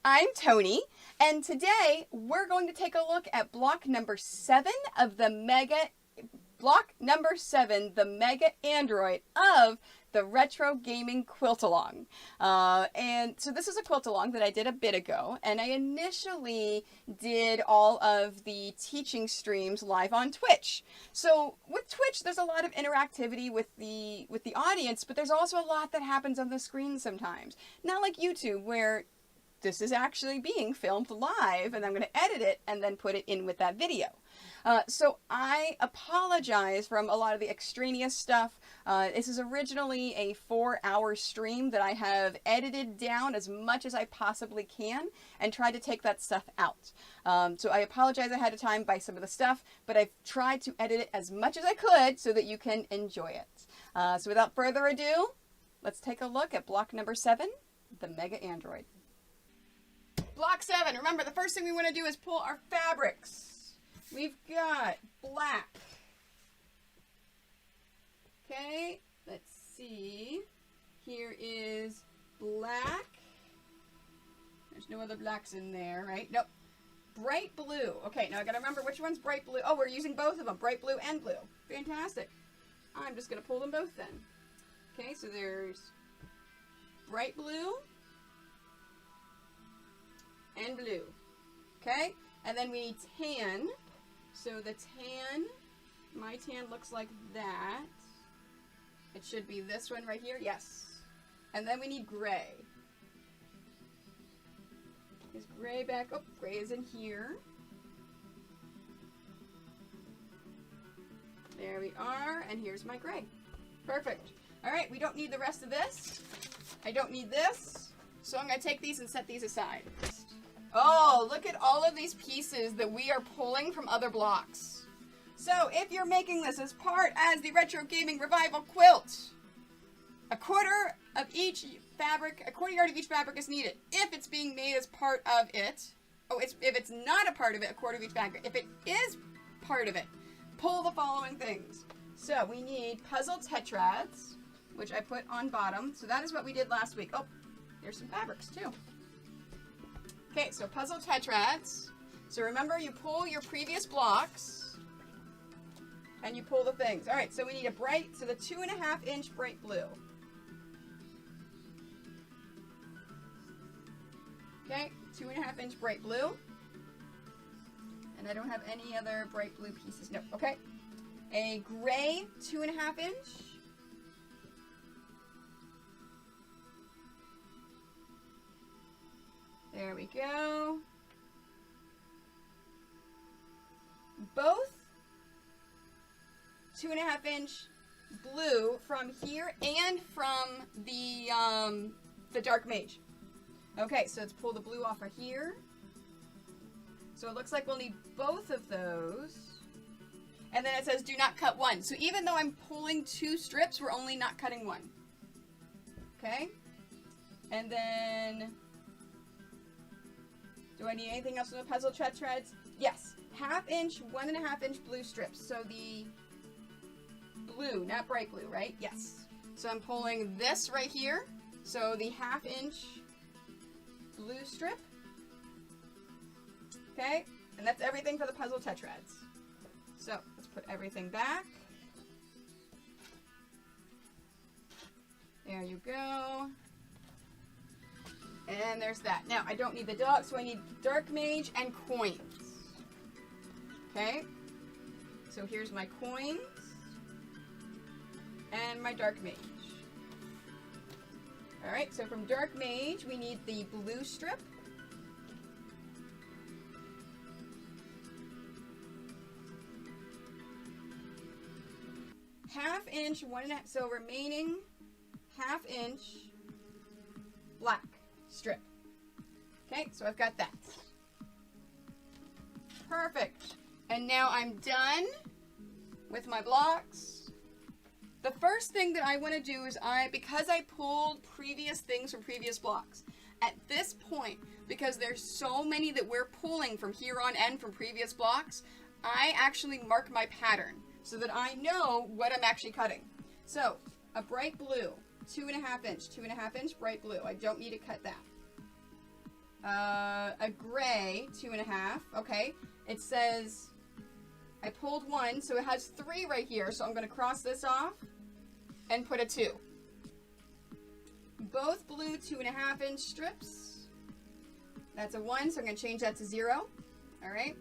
I'm Tony, and today we're going to take a look at block number 7 of the Mega Android of the Retro Gaming Quilt aLong. And so this is a quilt aLong that I did a bit ago, and I initially did all of the teaching streams live on Twitch. So with Twitch, there's a lot of interactivity with the audience, but there's also a lot that happens on the screen sometimes. Not like YouTube, where this is actually being filmed live, and I'm going to edit it and then put it in with that video. So I apologize from a lot of the extraneous stuff. This is originally a 4-hour stream that I have edited down as much as I possibly can and tried to take that stuff out. So I apologize ahead of time by some of the stuff, but I've tried to edit it as much as I could so that you can enjoy it. So without further ado, let's take a look at block number 7, the Mega Android. Block 7, remember the first thing we want to do is pull our fabrics. We've got black. Okay, let's see. Here is black. There's no other blacks in there, right? Nope. Bright blue. Okay, now I gotta remember which one's bright blue. Oh, we're using both of them, bright blue and blue. Fantastic. I'm just gonna pull them both then. Okay, so there's bright blue and blue. Okay, and then we need tan. So the tan, my tan looks like that. It should be this one right here, yes. And then we need gray. Is gray back? Oh, gray is in here. There we are, and here's my gray. Perfect. All right, we don't need the rest of this. I don't need this, so I'm gonna take these and set these aside. Oh, look at all of these pieces that we are pulling from other blocks. So if you're making this as part as the Retro Gaming Revival Quilt, a quarter yard of each fabric is needed. If it's being made as part of it, if it's not a part of it, a quarter of each fabric. If it is part of it, pull the following things. So we need puzzle tetrads, which I put on bottom. So that is what we did last week. Oh, there's some fabrics too. Okay, so puzzle tetrads. So remember, you pull your previous blocks and you pull the things. All right, so we need a bright, so the 2.5 inch bright blue. Okay, 2.5 inch bright blue. And I don't have any other bright blue pieces. No, okay. A gray 2.5 inch. There we go. Both 2.5 inch blue from here and from the dark mage. Okay, so let's pull the blue off of here. So it looks like we'll need both of those. And then it says do not cut one. So even though I'm pulling 2 strips, we're only not cutting one. Okay? And then, do I need anything else in the puzzle tetrads? Yes. 1/2 inch, 1.5 inch blue strips. So the blue, not bright blue, right? Yes. So I'm pulling this right here. So the 1/2 inch blue strip. Okay. And that's everything for the puzzle tetrads. So let's put everything back. There you go. And there's that. Now, I don't need the dog, so I need dark mage and coins. Okay? So here's my coins and my dark mage. Alright, so from dark mage, we need the blue strip. Half inch, 1.5, so remaining 1/2 inch black strip. Okay, so I've got that. Perfect. And now I'm done with my blocks. The first thing that I want to do is because I pulled previous things from previous blocks, at this point, because there's so many that we're pulling from here on end from previous blocks, I actually mark my pattern so that I know what I'm actually cutting. So, a bright blue, 2.5 inch bright blue. I don't need to cut that. a gray 2.5. Okay, it says I pulled 1, so it has 3 right here. So I'm going to cross this off and put a 2. Both blue 2.5-inch strips. That's a 1, so I'm going to change that to 0. All right,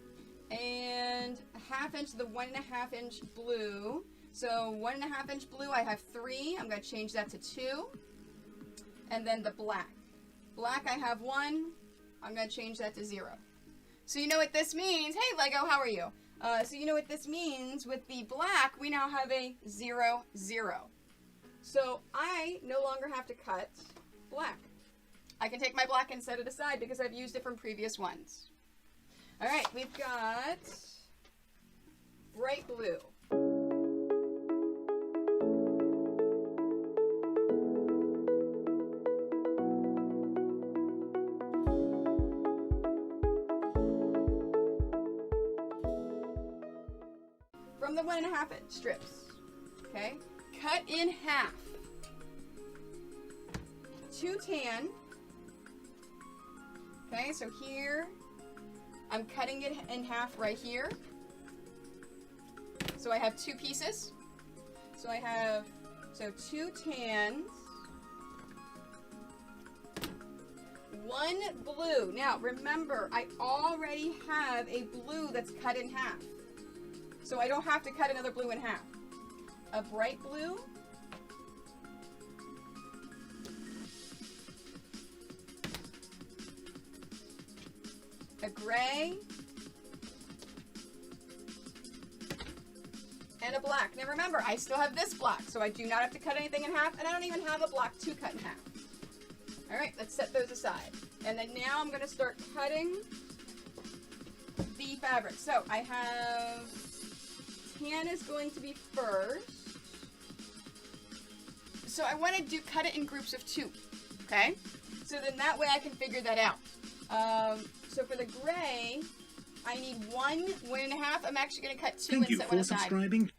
and a 1/2 inch of the 1.5-inch blue. So 1.5-inch blue, I have 3. I'm going to change that to 2. And then the black. Black, I have 1. I'm going to change that to 0. So you know what this means. Hey, Lego, how are you? So you know what this means. With the black, we now have a 0, 0. So I no longer have to cut black. I can take my black and set it aside because I've used it from previous ones. All right, we've got bright blue. From the 1.5-inch strips, okay? Cut in half. 2 tan. Okay, so here, I'm cutting it in half right here. So I have 2 pieces. So I have, 2 tans. 1 blue. Now, remember, I already have a blue that's cut in half. So I don't have to cut another blue in half. A bright blue. A gray. And a black. Now remember, I still have this black, so I do not have to cut anything in half, and I don't even have a black to cut in half. All right, let's set those aside. And then now I'm going to start cutting the fabric. So I have tan is going to be first. So I want to cut it in groups of 2, okay? So then that way I can figure that out. So for the gray, I need 1.5. I'm actually going to cut 2 Thank and set one aside. you for subscribing.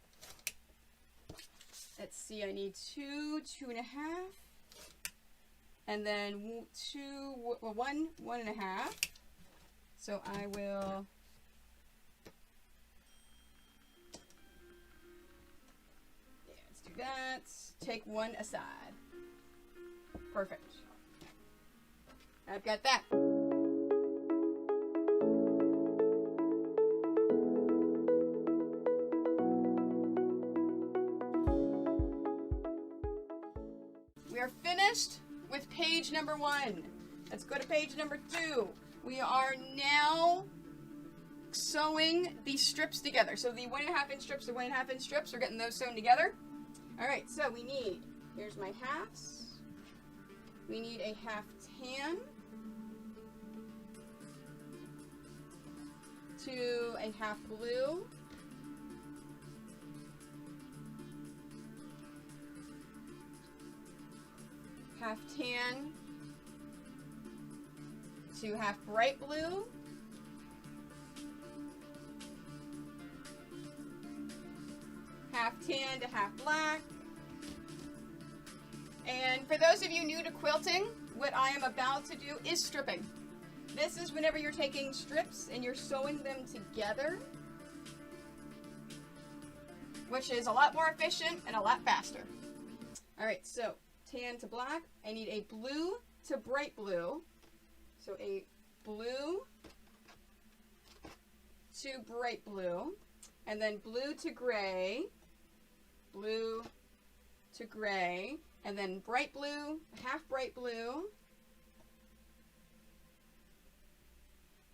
Let's see, I need 2, 2.5. And then 1, 1.5. So I will... that. Take 1 aside. Perfect. I've got that. We are finished with page number 1. Let's go to page number 2. We are now sewing these strips together. So the 1.5-inch strips, the 1.5-inch strips, we're getting those sewn together. All right, so we need, here's my halves. We need a 1/2 tan to a 1/2 blue. Half tan to 1/2 bright blue. Half tan to 1/2 black. And for those of you new to quilting, what I am about to do is stripping. This is whenever you're taking strips and you're sewing them together, which is a lot more efficient and a lot faster. All right, so tan to black. I need a blue to bright blue. So a blue to bright blue, and then blue to gray, blue to gray, and then bright blue, 1/2 bright blue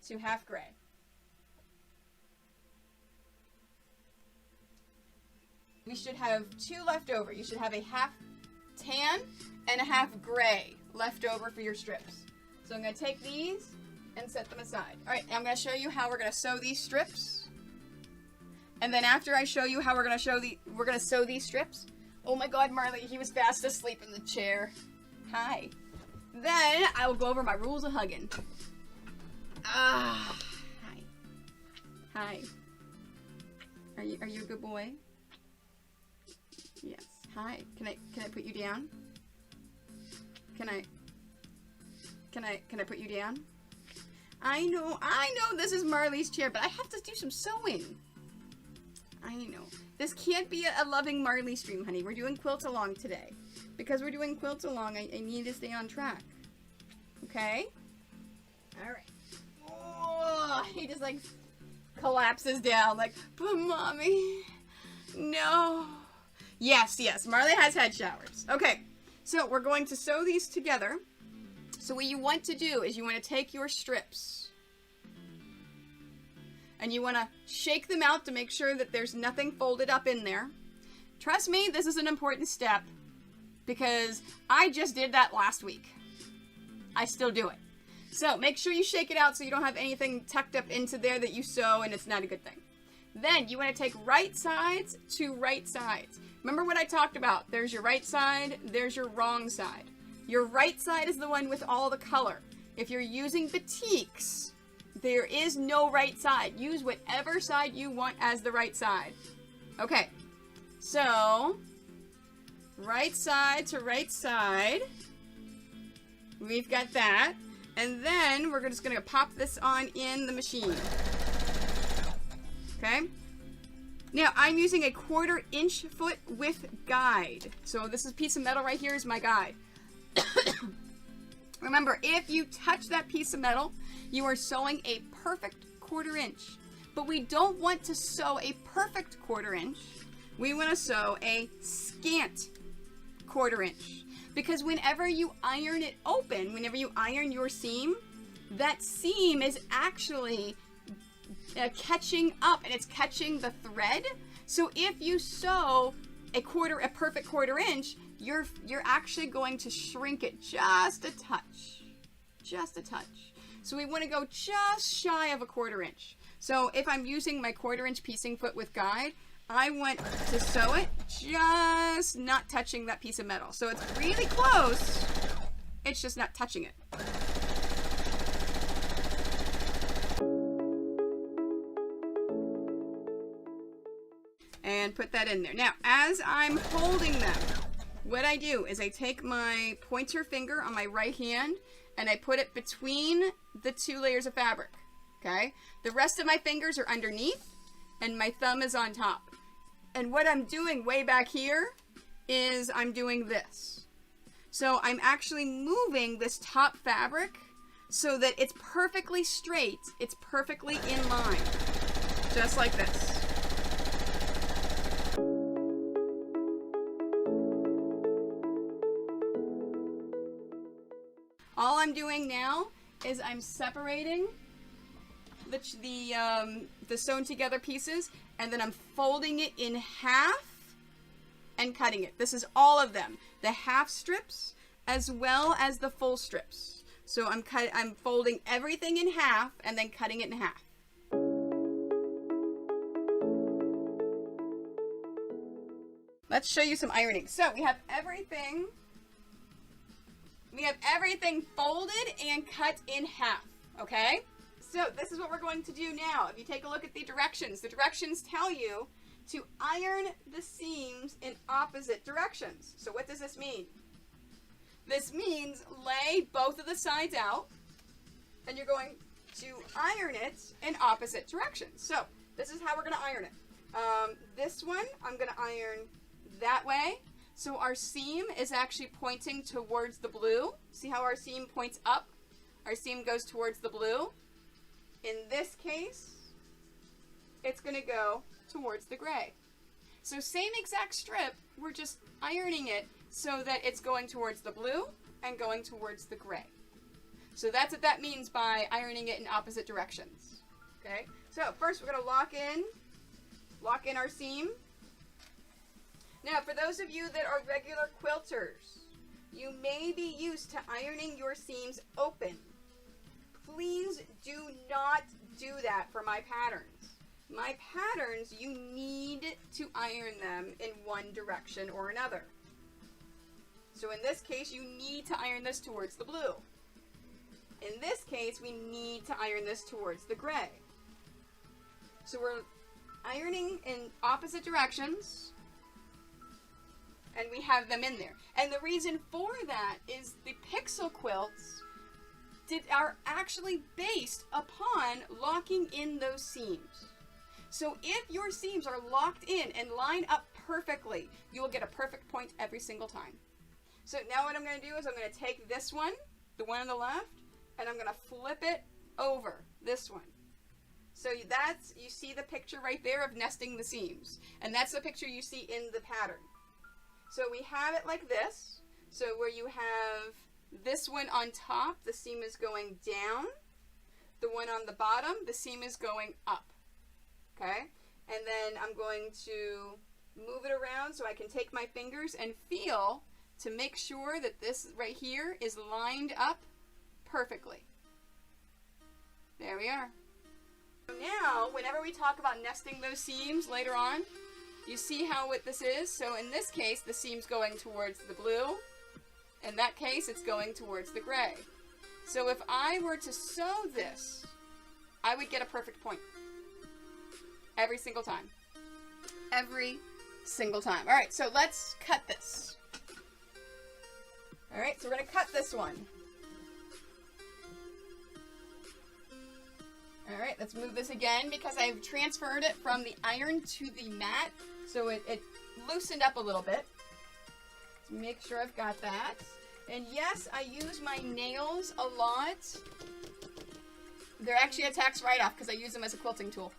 to 1/2 gray. We should have 2 left over. You should have a 1/2 tan and a 1/2 gray left over for your strips. So I'm going to take these and set them aside. All right, I'm going to show you how we're going to sew these strips. And then after I show you how we're going to sew these strips. Oh my God, Marley, he was fast asleep in the chair. Hi. Then I will go over my rules of hugging. Hi. Hi. Are you a good boy? Yes. Hi. Can I put you down? Can I put you down? I know this is Marley's chair, but I have to do some sewing. I know. This can't be a loving Marley stream, honey. We're doing quilt along today. Because we're doing quilt along, I need to stay on track. Okay? Alright. Oh, he just like collapses down like, but mommy, no. Yes, Marley has had showers. Okay, so we're going to sew these together. So what you want to do is you want to take your strips and you want to shake them out to make sure that there's nothing folded up in there. Trust me, this is an important step because I just did that last week. I still do it. So make sure you shake it out so you don't have anything tucked up into there that you sew and it's not a good thing. Then you want to take right sides to right sides. Remember what I talked about. There's your right side, there's your wrong side. Your right side is the one with all the color. If you're using batiks, there is no right side. Use whatever side you want as the right side. Okay, so right side to right side. We've got that. And then we're just going to pop this on in the machine. Okay? Now, I'm using a 1/4 inch foot width guide. So this is a piece of metal right here is my guide. Remember, if you touch that piece of metal, you are sewing a perfect 1/4 inch. But we don't want to sew a perfect 1/4 inch. We want to sew a scant 1/4 inch. Because whenever you iron it open, whenever you iron your seam, that seam is actually catching up and it's catching the thread. So if you sew a perfect 1/4 inch, you're actually going to shrink it just a touch. Just a touch. So we want to go just shy of a 1/4 inch. So if I'm using my 1/4 inch piecing foot with guide, I want to sew it just not touching that piece of metal. So it's really close, it's just not touching it. And put that in there. Now, as I'm holding them, what I do is I take my pointer finger on my right hand and I put it between the 2 layers of fabric, okay? The rest of my fingers are underneath and my thumb is on top. And what I'm doing way back here is I'm doing this. So I'm actually moving this top fabric so that it's perfectly straight, it's perfectly in line, just like this. All I'm doing now is I'm separating the sewn together pieces, and then I'm folding it in half and cutting it. This is all of them, the half strips as well as the full strips. So I'm folding everything in half and then cutting it in half. Let's show you some ironing. So we have everything folded and cut in half, okay? So this is what we're going to do now. If you take a look at the directions tell you to iron the seams in opposite directions. So what does this mean? This means lay both of the sides out and you're going to iron it in opposite directions. So this is how we're going to iron it. This one I'm going to iron that way. So our seam is actually pointing towards the blue. See how our seam points up? Our seam goes towards the blue. In this case, it's going to go towards the gray. So same exact strip, we're just ironing it so that it's going towards the blue and going towards the gray. So that's what that means by ironing it in opposite directions. Okay, so first we're going to lock in our seam. Now, for those of you that are regular quilters, you may be used to ironing your seams open. Please do not do that for my patterns. My patterns, you need to iron them in one direction or another. So in this case, you need to iron this towards the blue. In this case, we need to iron this towards the gray. So we're ironing in opposite directions, and we have them in there. And the reason for that is the pixel quilts are actually based upon locking in those seams. So if your seams are locked in and line up perfectly, you will get a perfect point every single time. So now what I'm going to do is I'm going to take this one, the one on the left, and I'm going to flip it over this one. So that's, you see the picture right there of nesting the seams. And that's the picture you see in the pattern. So we have it like this. So where you have this one on top, the seam is going down. The one on the bottom, the seam is going up. Okay? And then I'm going to move it around so I can take my fingers and feel to make sure that this right here is lined up perfectly. There we are. So now, whenever we talk about nesting those seams later on, you see how what this is? So in this case, the seam's going towards the blue. In that case, it's going towards the gray. So if I were to sew this, I would get a perfect point. Every single time. Every single time. All right, so let's cut this. All right, so we're going to cut this one. All right, let's move this again because I've transferred it from the iron to the mat, so it loosened up a little bit. Let's make sure I've got that. And yes, I use my nails a lot. They're actually a tax write-off because I use them as a quilting tool.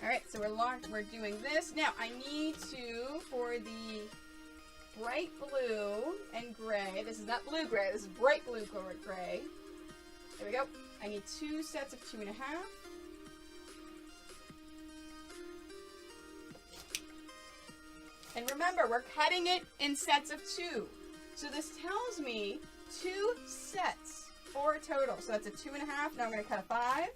All right, so we're doing this. Now, I need to, for the bright blue and gray, this is not blue-gray, this is bright blue-colored gray. There we go. I need 2 sets of 2.5. And remember, we're cutting it in sets of 2. So this tells me 2 sets for a total. So that's a 2.5. Now I'm going to cut a 5.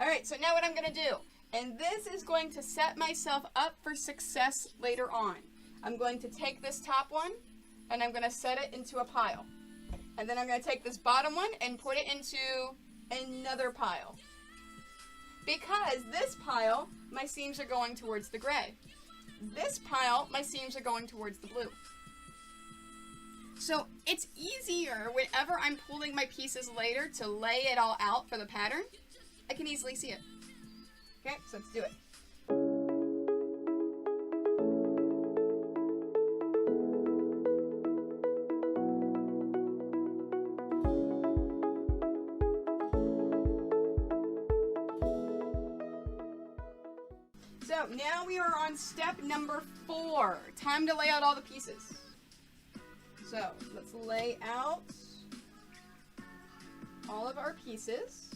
All right, so now what I'm going to do, and this is going to set myself up for success later on. I'm going to take this top one, and I'm going to set it into a pile. And then I'm going to take this bottom one and put it into another pile. Because this pile, my seams are going towards the gray. This pile, my seams are going towards the blue. So it's easier whenever I'm pulling my pieces later to lay it all out for the pattern. I can easily see it. Okay, so let's do it. So now we are on step number 4. Time to lay out all the pieces. So let's lay out all of our pieces.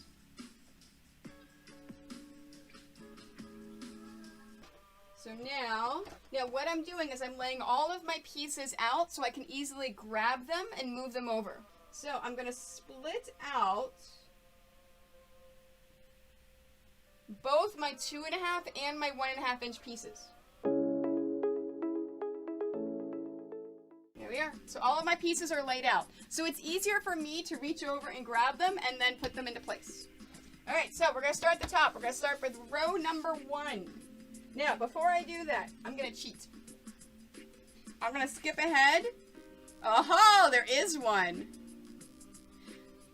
So now what I'm doing is I'm laying all of my pieces out so I can easily grab them and move them over. So I'm going to split out both my 2.5 and my 1.5 inch pieces. There we are. So all of my pieces are laid out. So it's easier for me to reach over and grab them and then put them into place. All right, so we're going to start at the top. We're going to start with row number 1. Now, before I do that, I'm going to cheat. I'm going to skip ahead. Oh, there is one.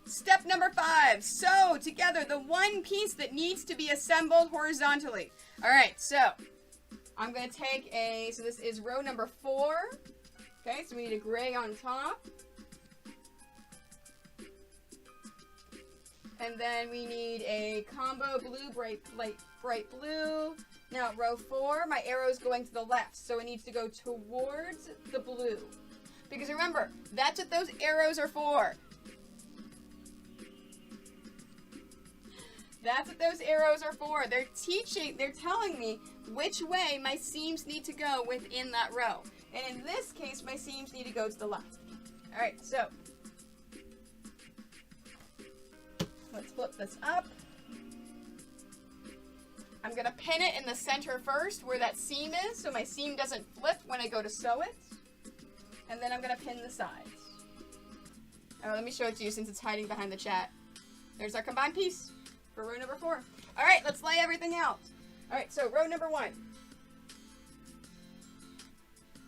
Step number 5, sew together the one piece that needs to be assembled horizontally. All right, so I'm going to take so this is row number 4. Okay, so we need a gray on top. And then we need a combo blue, bright blue. Now, row 4, my arrow is going to the left, so it needs to go towards the blue. Because remember, that's what those arrows are for. That's what those arrows are for. They're telling me which way my seams need to go within that row. And in this case, my seams need to go to the left. All right, so let's flip this up. I'm going to pin it in the center first where that seam is so my seam doesn't flip when I go to sew it. And then I'm going to pin the sides. Oh, let me show it to you since it's hiding behind the chat. There's our combined piece for row number 4. All right, let's lay everything out. All right, so row number 1.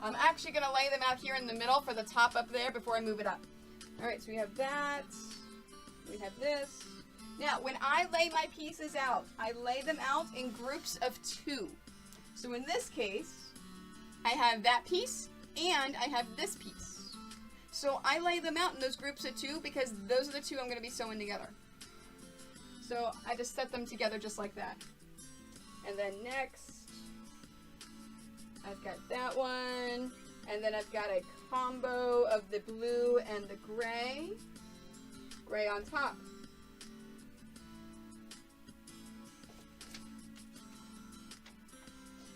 I'm actually going to lay them out here in the middle for the top up there before I move it up. Alright, so we have that. We have this. Now, when I lay my pieces out, I lay them out in groups of 2. So in this case, I have that piece and I have this piece. So I lay them out in those groups of 2 because those are the 2 I'm going to be sewing together. So I just set them together just like that. And then next, I've got that one. And then I've got a combo of the blue and the gray. Gray on top.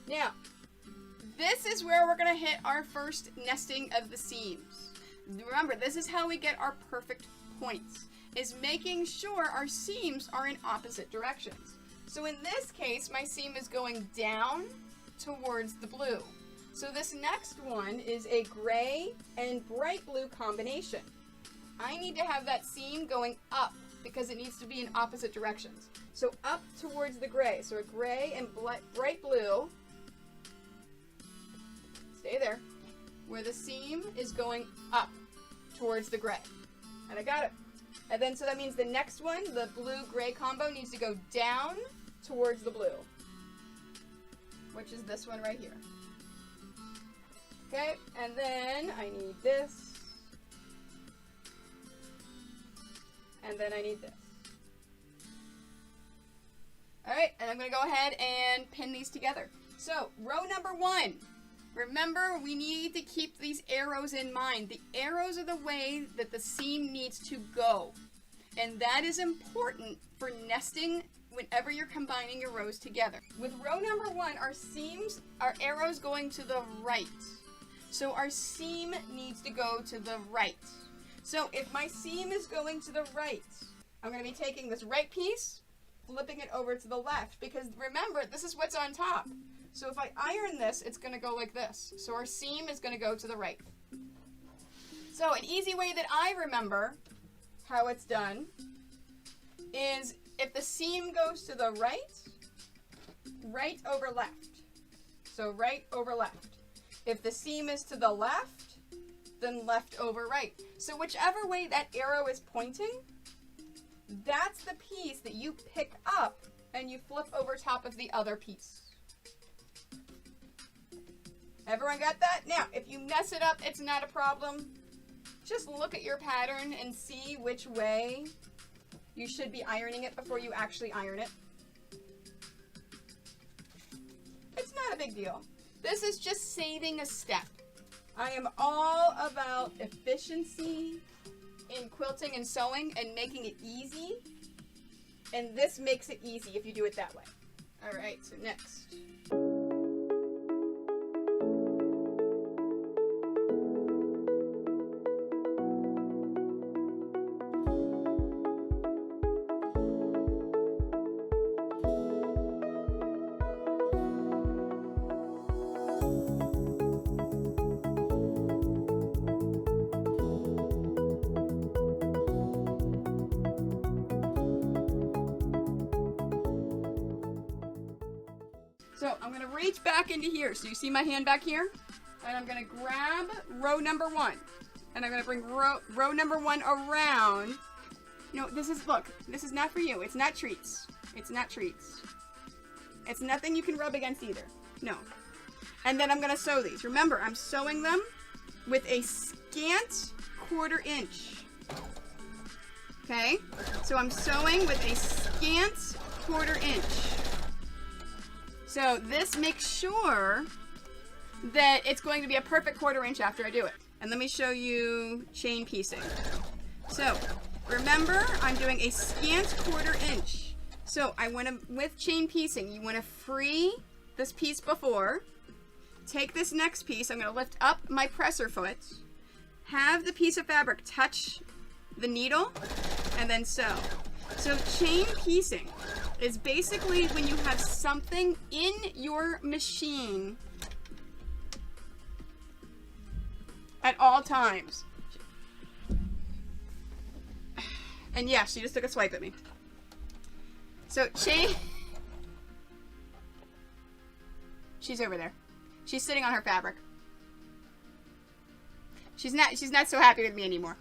Now, this is where we're going to hit our first nesting of the seams. Remember, this is how we get our perfect points, is making sure our seams are in opposite directions. So in this case, my seam is going down towards the blue. So this next one is a gray and bright blue combination. I need to have that seam going up because it needs to be in opposite directions. So up towards the gray. So a gray and bright blue. Stay there. Where the seam is going up towards the gray. And I got it. And then so that means the next one, the blue-gray combo, needs to go down towards the blue. Which is this one right here. Okay, and then I need this. And then I need this. Alright, and I'm going to go ahead and pin these together. So, row number 1. Remember, we need to keep these arrows in mind. The arrows are the way that the seam needs to go. And that is important for nesting whenever you're combining your rows together. With row number 1, our arrows going to the right. So our seam needs to go to the right. So if my seam is going to the right, I'm going to be taking this right piece, flipping it over to the left, because remember, this is what's on top. So if I iron this, it's going to go like this. So our seam is going to go to the right. So an easy way that I remember how it's done is if the seam goes to the right, right over left. So right over left. If the seam is to the left, then left over right. So whichever way that arrow is pointing, that's the piece that you pick up and you flip over top of the other piece. Everyone got that? Now, if you mess it up, it's not a problem. Just look at your pattern and see which way you should be ironing it before you actually iron it. It's not a big deal. This is just saving a step. I am all about efficiency in quilting and sewing and making it easy. And this makes it easy if you do it that way. All right, so next. So I'm going to reach back into here. So you see my hand back here? And I'm going to grab row number 1. And I'm going to bring row number 1 around. No, look, this is not for you. It's not treats. It's not treats. It's nothing you can rub against either. No. And then I'm going to sew these. Remember, I'm sewing them with a scant 1/4 inch. Okay? So I'm sewing with a scant 1/4 inch. So this makes sure that it's going to be a perfect 1/4 inch after I do it. And let me show you chain piecing. So remember, I'm doing a scant 1/4 inch. So I want to, with chain piecing, you want to free this piece before. Take this next piece, I'm going to lift up my presser foot, have the piece of fabric touch the needle, and then sew. So chain piecing is basically when you have something in your machine at all times. And yeah, she just took a swipe at me. So chain... She's over there. She's sitting on her fabric. She's not so happy with me anymore.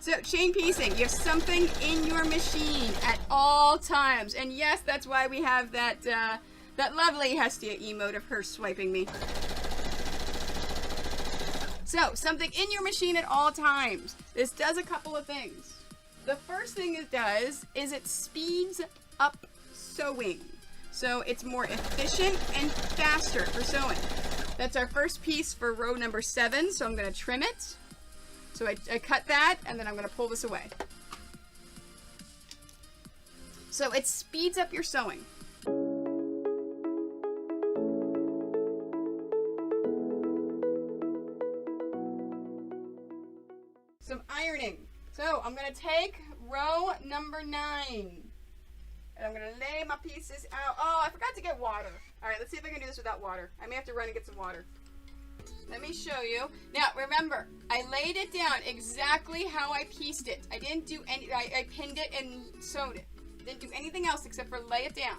So, chain piecing. You have something in your machine at all times. And yes, that's why we have that, that lovely Hestia emote of her swiping me. So, something in your machine at all times. This does a couple of things. The first thing it does is it speeds up sewing. So, it's more efficient and faster for sewing. That's our first piece for row number 7, so I'm going to trim it. So I cut that, and then I'm going to pull this away. So it speeds up your sewing. Some ironing. So I'm going to take row number 9. And I'm going to lay my pieces out. Oh, I forgot to get water. All right, let's see if I can do this without water. I may have to run and get some water. Let me show you. Now, remember, I laid it down exactly how I pieced it. I didn't do any, I pinned it and sewed it. Didn't do anything else except for lay it down.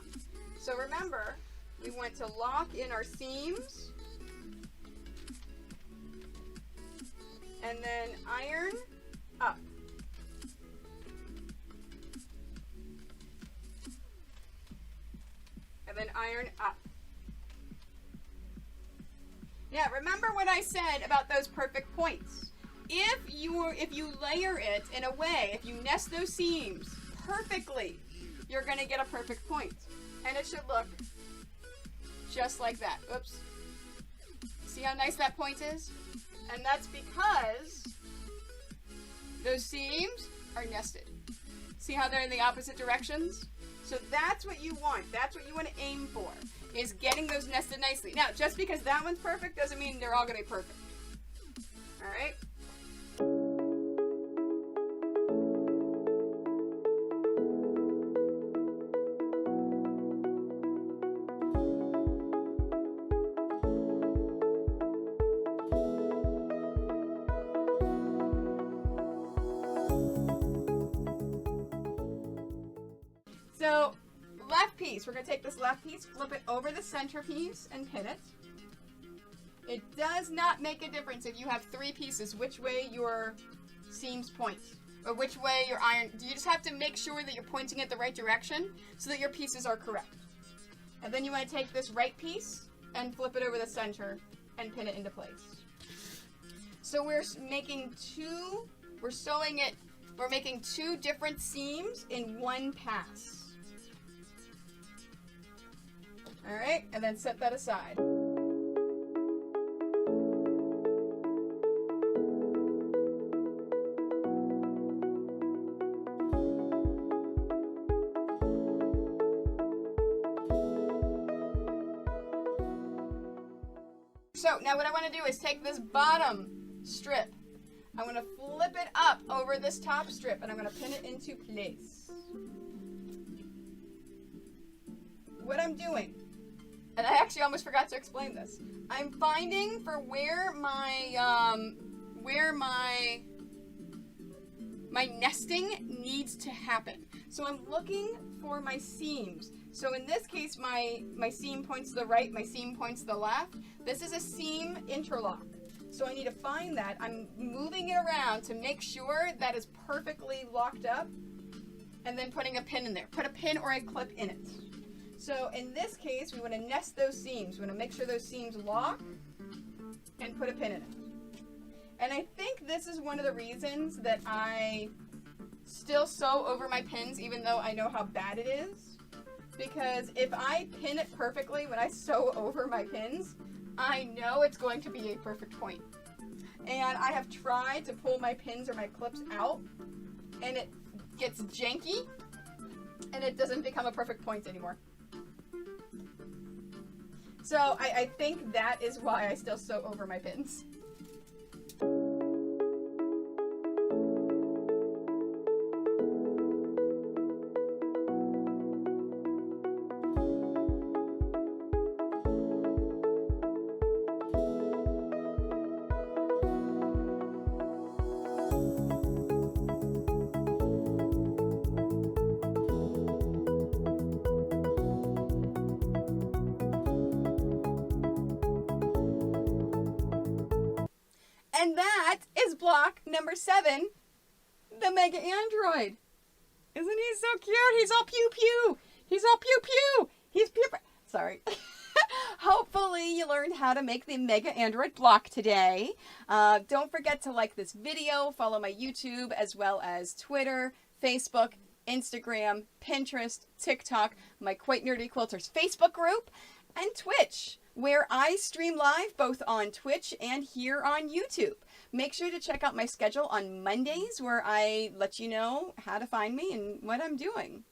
So remember, we want to lock in our seams. And then iron up. And then iron up. Now, remember what I said about those perfect points. If you layer it in a way, if you nest those seams perfectly, you're going to get a perfect point. And it should look just like that. Oops. See how nice that point is? And that's because those seams are nested. See how they're in the opposite directions? So that's what you want. That's what you want to aim for, is getting those nested nicely. Now, just because that one's perfect doesn't mean they're all going to be perfect. All right? So, left piece, we're going to take this left piece, flip it over the center piece, and pin it. It does not make a difference if you have 3 pieces, which way your seams point, or which way your iron. You just have to make sure that you're pointing it the right direction so that your pieces are correct. And then you want to take this right piece and flip it over the center and pin it into place. So we're making we're making 2 different seams in one pass. All right, and then set that aside. So now what I want to do is take this bottom strip. I'm going to flip it up over this top strip, and I'm going to pin it into place. What I'm doing, and I actually almost forgot to explain this. I'm finding for where my nesting needs to happen. So I'm looking for my seams. So in this case, my seam points to the right, my seam points to the left. This is a seam interlock. So I need to find that. I'm moving it around to make sure that is perfectly locked up, and then putting a pin in there. Put a pin or a clip in it. So in this case, we want to nest those seams. We want to make sure those seams lock and put a pin in it. And I think this is one of the reasons that I still sew over my pins, even though I know how bad it is. Because if I pin it perfectly when I sew over my pins, I know it's going to be a perfect point. And I have tried to pull my pins or my clips out, and it gets janky, and it doesn't become a perfect point anymore. So I think that is why I still sew over my pins. And that is block number 7, the Mega Android. Isn't he so cute? He's all pew pew. He's all pew pew. He's pew pew. Sorry. Hopefully you learned how to make the Mega Android block today. Don't forget to like this video, follow my YouTube, as well as Twitter, Facebook, Instagram, Pinterest, TikTok, my Quite Nerdy Quilters Facebook group, and Twitch, where I stream live both on Twitch and here on YouTube. Make sure to check out my schedule on Mondays, where I let you know how to find me and what I'm doing.